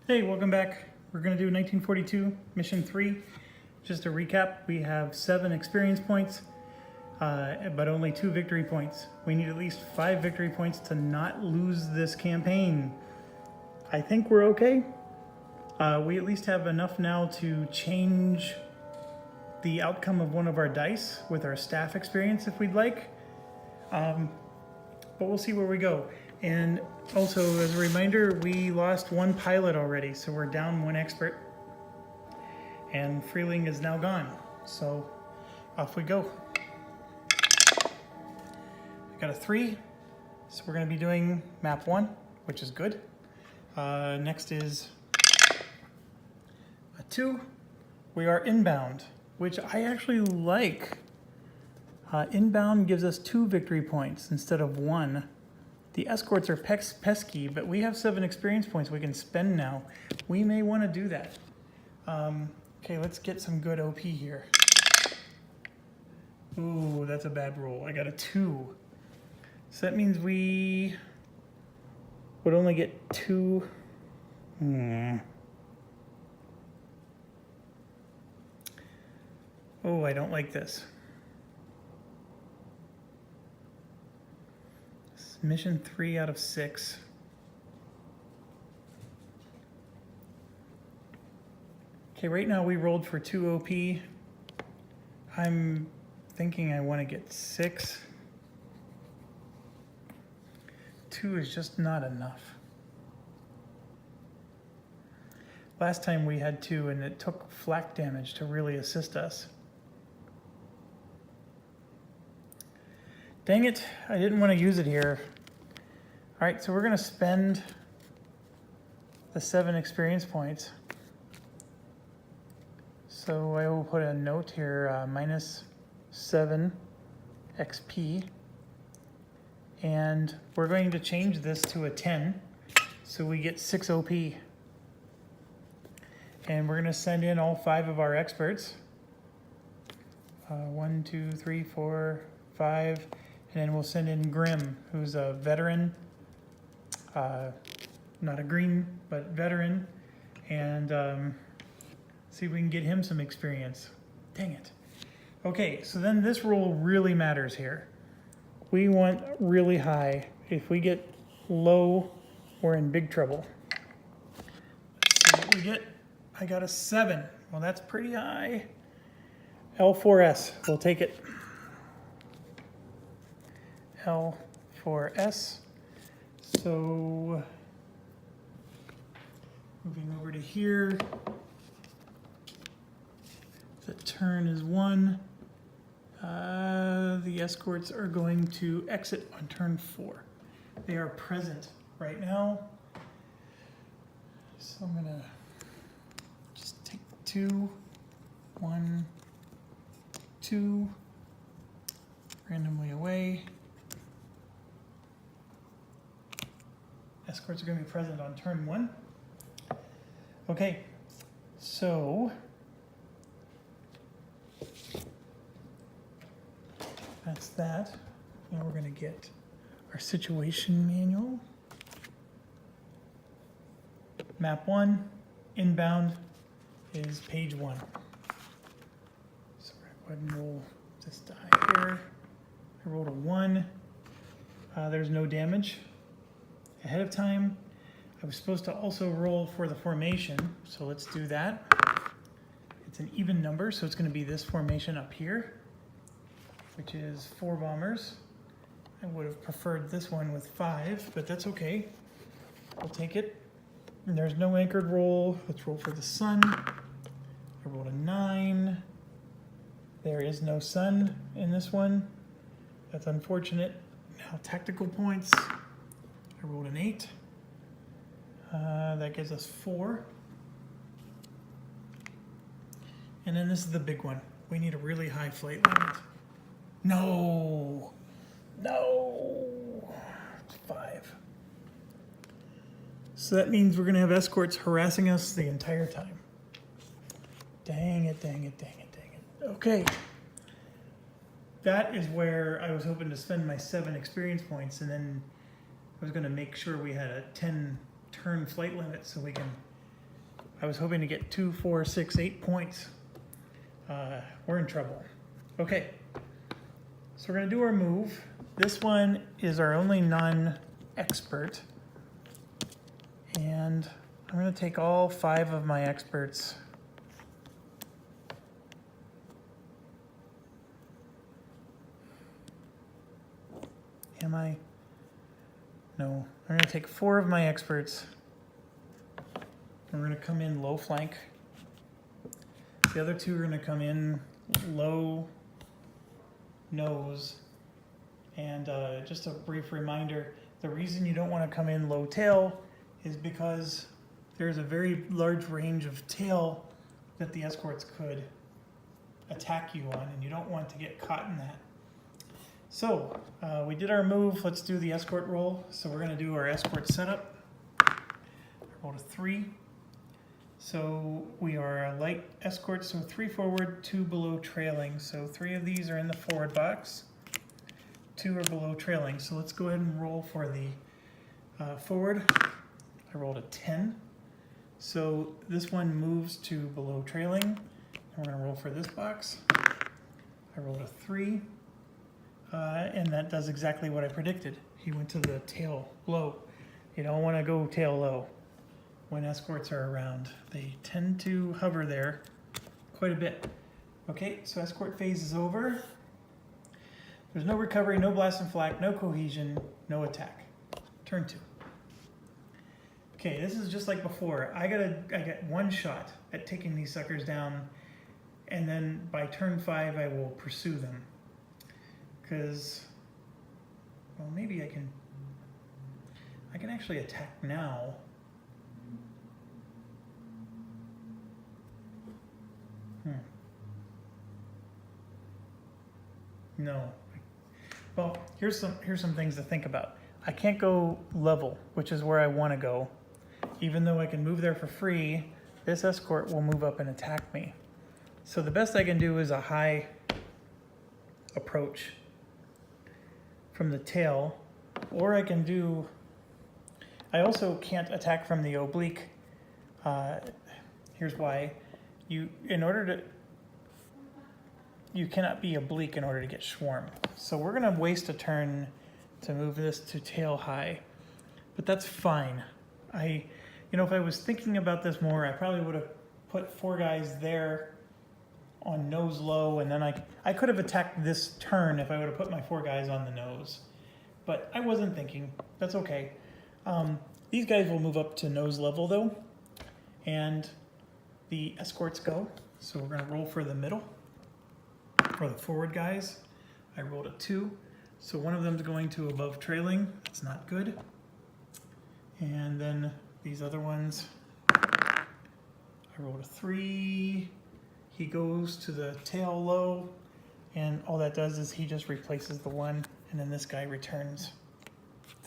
Hey, welcome back. We're going to do 1942, Mission 3. Just to recap, we have 7 experience points, but only 2 victory points. We need at least 5 victory points to not lose this campaign. I think we're okay. We at least have enough now to change the outcome of one of our dice with our staff experience if we'd like. But we'll see where we go. And also, as a reminder, we lost 1 pilot already, so we're down 1 expert. And Freeling is now gone, so off we go. I got a 3, so we're going to be doing map 1, which is good. Next is a 2. We are inbound, which I actually like. Inbound gives us 2 victory points instead of 1. The escorts are pesky, but we have 7 experience points we can spend now. We may want to do that. Okay, let's get some good OP here. Ooh, that's a bad roll. I got a 2. So that means we would only get 2. Oh, I don't like this. Mission 3 out of 6. Okay, right now we rolled for 2 OP. I'm thinking I want to get 6. 2 is just not enough. Last time we had 2 and it took flak damage to really assist us. Dang it, I didn't want to use it here. All right, so we're gonna spend the 7 experience points. So I will put a note here, minus 7 XP. And we're going to change this to a 10, so we get 6 OP. And we're gonna send in all 5 of our experts. 1, 2, 3, 4, 5. And then we'll send in Grim, who's a veteran, not a green, but veteran, and see if we can get him some experience. Dang it. Okay, so then this roll really matters here. We want really high. If we get low, we're in big trouble. Let's see what we get. I got a 7. Well, that's pretty high. L4S, we'll take it. L4S. So moving over to here, the turn is 1. The escorts are going to exit on turn 4. They are present right now. So I'm gonna just take 2, 1, 2, randomly away. Escorts are going to be present on turn 1. Okay, so that's that. Now we're going to get our situation manual. Map 1, inbound, is page 1. So we're going to go ahead and roll this die here. I rolled a 1. There's no damage. Ahead of time, I was supposed to also roll for the formation, so let's do that. It's an even number, so it's going to be this formation up here, which is 4 bombers. I would have preferred this one with 5, but that's okay. We'll take it. And there's no anchored roll. Let's roll for the sun. I rolled a 9. There is no sun in this one. That's unfortunate. Now tactical points. I rolled an 8. That gives us 4. And then this is the big one. We need a really high flight limit. No! No! It's 5. So that means we're going to have escorts harassing us the entire time. Dang it, dang it, dang it, dang it. Okay. That is where I was hoping to spend my 7 experience points, and then I was going to make sure we had a 10 turn flight limit so we can I was hoping to get 2, 4, 6, 8 points. We're in trouble. Okay, so we're gonna do our move. This one is our only non-expert. And I'm gonna take all 5 of my experts. Am I? No, I'm gonna take 4 of my experts. We're gonna come in low flank. The other 2 are gonna come in low nose. And just a brief reminder, the reason you don't wanna come in low tail is because there's a very large range of tail that the escorts could attack you on, and you don't want to get caught in that. So we did our move. Let's do the escort roll. So we're gonna do our escort setup. I rolled a 3. So we are a light escort, so 3 forward, 2 below trailing. So 3 of these are in the forward box, 2 are below trailing. So let's go ahead and roll for the forward. I rolled a 10. So this one moves to below trailing. And we're gonna roll for this box. I rolled a 3. And that does exactly what I predicted. He went to the tail low. You don't want to go tail low when escorts are around. They tend to hover there quite a bit. Okay, so escort phase is over. There's no recovery, no blast and flak, no cohesion, no attack. Turn 2. Okay, this is just like before. I get 1 shot at taking these suckers down, and then by turn 5 I will pursue them. Because, well, maybe I can actually attack now. No. Well, here's some things to think about. I can't go level, which is where I want to go. Even though I can move there for free, this escort will move up and attack me. So the best I can do is a high approach from the tail, or I can do, I also can't attack from the oblique. Here's why. You cannot be oblique in order to get swarm. So we're gonna waste a turn to move this to tail high, but that's fine. If I was thinking about this more, I probably would have put 4 guys there on nose low, and then I could have attacked this turn if I would have put my 4 guys on the nose. But I wasn't thinking. That's okay. These guys will move up to nose level though, and the escorts go. So we're gonna roll for the middle. For the forward guys, I rolled a 2. So one of them's going to above trailing. That's not good. And then these other ones, I rolled a 3. He goes to the tail low, and all that does is he just replaces the 1, and then this guy returns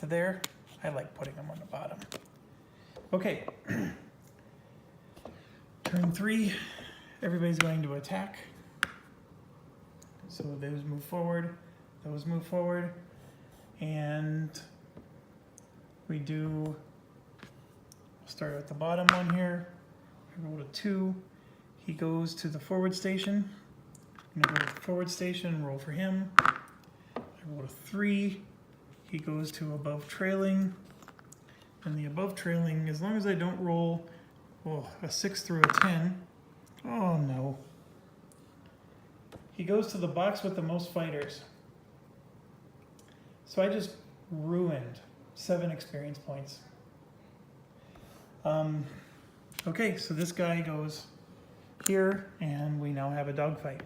to there. I like putting him on the bottom. Okay. Turn 3, everybody's going to attack. So those move forward, and we do, start at the bottom one here. I rolled a 2. He goes to the forward station. I'm gonna go to the forward station, roll for him. I rolled a 3. He goes to above trailing. And the above trailing, as long as I don't roll a 6 through a 10. Oh no. He goes to the box with the most fighters. So I just ruined 7 experience points. Okay, so this guy goes here, and we now have a dogfight.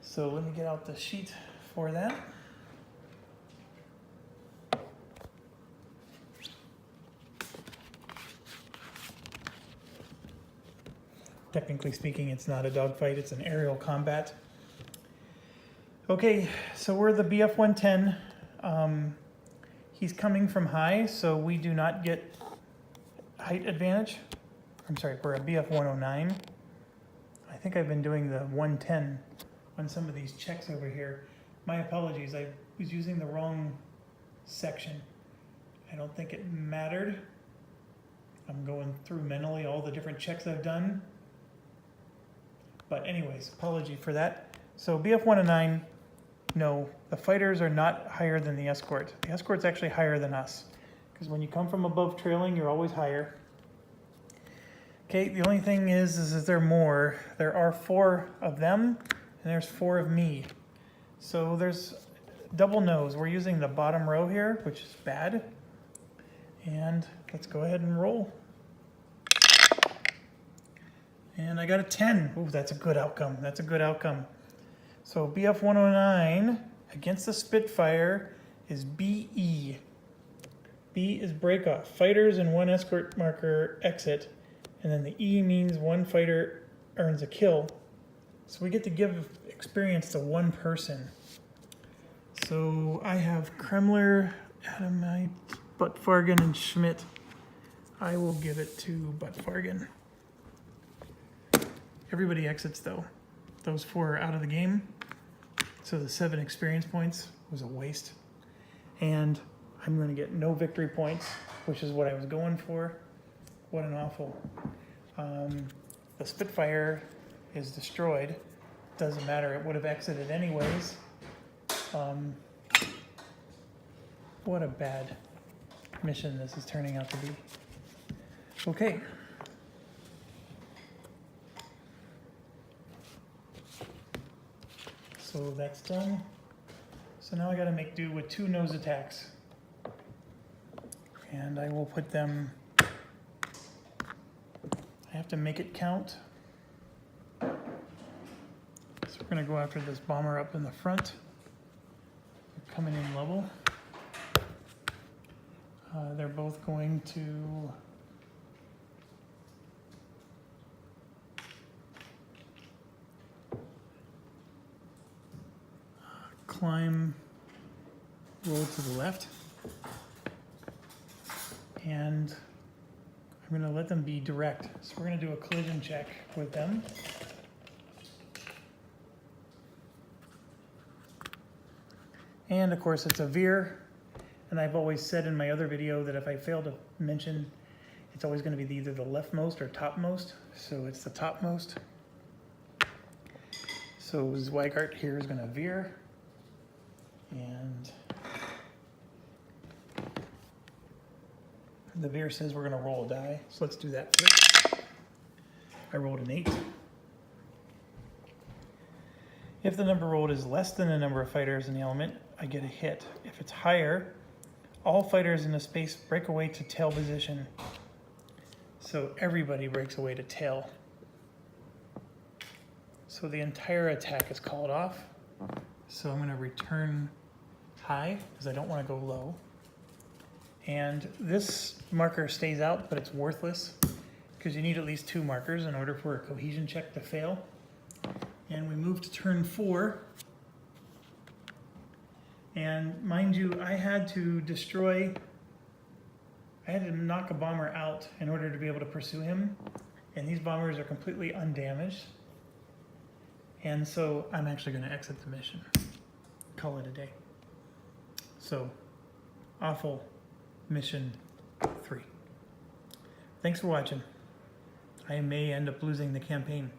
So let me get out the sheet for that. Technically speaking, it's not a dogfight, it's an aerial combat. Okay, so we're the BF-110. He's coming from high, so we do not get height advantage. I'm sorry, we're a BF-109. I think I've been doing the 110 on some of these checks over here. My apologies, I was using the wrong section. I don't think it mattered. I'm I'm going through mentally all the different checks I've done. But anyways, apology for that. So BF 109, no, the fighters are not higher than the escort. The escort's actually higher than us. Because when you come from above trailing, you're always higher. Okay, the only thing is there more. There are 4 of them, and there's 4 of me. So there's double no's. We're using the bottom row here, which is bad. And let's go ahead and roll. And I got a 10. Ooh, that's a good outcome. That's a good outcome. So BF 109 against the Spitfire is BE. B is break off. Fighters and 1 escort marker exit. And then the E means 1 fighter earns a kill. So we get to give experience to 1 person. So I have Kremler, Adamite, Buttfargen, and Schmidt. I will give it to Buttfargen. Everybody exits though. Those 4 are out of the game. So the 7 experience points was a waste. And I'm going to get no victory points, which is what I was going for. What an awful. The Spitfire is destroyed. Doesn't matter, it would have exited anyways. What a bad mission this is turning out to be. Okay. So that's done. So now I gotta make do with 2 nose attacks. And I will put them, I have to make it count. So we're gonna go after this bomber up in the front. They're coming in level. They're both going to climb, roll to the left, and I'm going to let them be direct. So we're going to do a collision check with them. And of course it's a veer, and I've always said in my other video that if I fail to mention, it's always going to be either the leftmost or topmost, so it's the topmost. So Zweigart here is going to veer. And the veer says we're going to roll a die, so let's do that first. I rolled an 8. If the number rolled is less than the number of fighters in the element, I get a hit. If it's higher, all fighters in the space break away to tail position. So everybody breaks away to tail. So the entire attack is called off. So I'm going to return high because I don't want to go low. And this marker stays out, but it's worthless because you need at least 2 markers in order for a cohesion check to fail. And we move to turn 4. And mind you, I had to knock a bomber out in order to be able to pursue him. And these bombers are completely undamaged. And so I'm actually going to exit the mission. Call it a day. So, awful mission 3. Thanks for watching. I may end up losing the campaign.